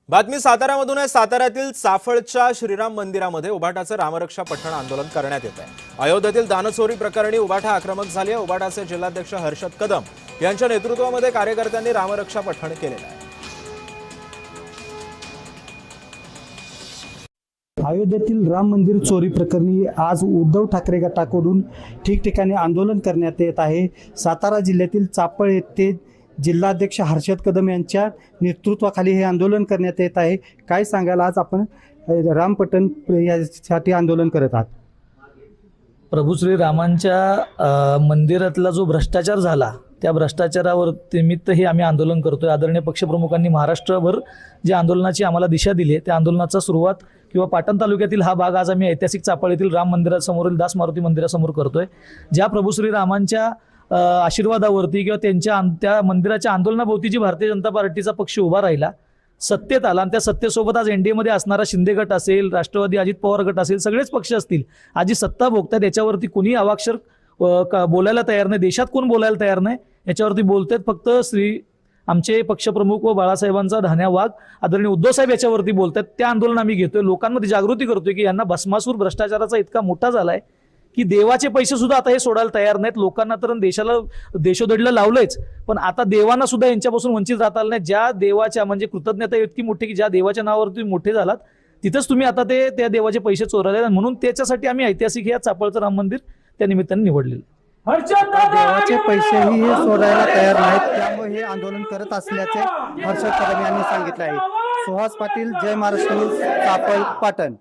बातमी साताऱ्यामधून आहे। साताऱ्यातील चाफळच्या श्रीराम मंदिरामध्ये उबाटाचे रामरक्षा पठण आंदोलन करण्यात येत आहे। अयोध्येतील दानचोरी प्रकरणी उबाटा आक्रमक झाली आहे। उबाटाचे जिल्हाध्यक्ष हर्षद कदम यांच्या नेतृत्वामध्ये कार्यकर्त्यांनी रामरक्षा पठण केलेलं आहे। अयोध्येतील राम मंदिर चोरी प्रकरणी आज उद्धव ठाकरे गटाकडून ठिकठिकाणी आंदोलन करण्यात येत आहे। सातारा जिल्ह्यातील चाफळ येथे जिल्हाध्यक्ष हर्षद कदम यांच्या नेतृत्वाखाली हे आंदोलन करण्यात येत आहे। काय सांगाल, आज आपण राम पठण यासाठी आंदोलन करत आहात? प्रभू श्री रामांच्या मंदिरातला जो भ्रष्टाचार झाला त्या भ्रष्टाचारावर निमित्त हे आम्ही आंदोलन करतोय। आदरणीय पक्षप्रमुखांनी महाराष्ट्रभर जे आंदोलनाची आम्हाला दिशा दिली आहे त्या आंदोलनाचा सुरुवात किंवा पाटण तालुक्यातील हा भाग आज आम्ही ऐतिहासिक चाफळ येथील राम मंदिरासमोरील दास मारुती मंदिरासमोर करतोय। ज्या प्रभू श्री रामांच्या आशीर्वादावरती किंवा त्या मंदिराच्या आंदोलनाभोवती जी भारतीय जनता पार्टीचा पक्ष उभा राहिला, सत्तेत आला आणि त्या सत्तेसोबत आज एनडीए मध्ये असणारा शिंदे गट असेल, राष्ट्रवादी अजित पवार गट असेल, सगळेच पक्ष असतील, आज जी सत्ता भोगतात याच्यावरती कुणी अवाक्षर बोलायला तयार नाही। देशात कोण बोलायला तयार नाही, याच्यावरती बोलतात फक्त आमचे पक्षप्रमुख व बाळासाहेबांचा ढाण्या वाघ आदरणीय उद्धव साहेब याच्यावरती बोलतात। त्या आंदोलन आम्ही घेतोय, लोकांमध्ये जागृती करतोय की यांना भस्मासूर भ्रष्टाचाराचा इतका मोठा झालाय की देवाचे पैसे सुद्धा आता हे सोडायला तयार नाहीत। लोकांना तर देशाला देशोधडीला लावलंच, पण आता देवांना सुद्धा यांच्यापासून वंचित राहता आलं नाही। ज्या देवाच्या म्हणजे कृतज्ञता इतकी मोठी की ज्या देवाच्या नावावर तुम्ही मोठे झालात तिथंच तुम्ही आता त्या देवाचे पैसे चोरले, म्हणून त्याच्यासाठी आम्ही ऐतिहासिक या चाफळचं राम मंदिर त्या निमित्ताने निवडलेलं। देवाचे पैसेही हे सोडायला तयार नाहीत, त्यामुळे हे आंदोलन करत असल्याचे हर्षद कदम यांनी सांगितले आहे। सुहास पाटील, जय महाराष्ट्र न्यूज, चाफळ, पाटण।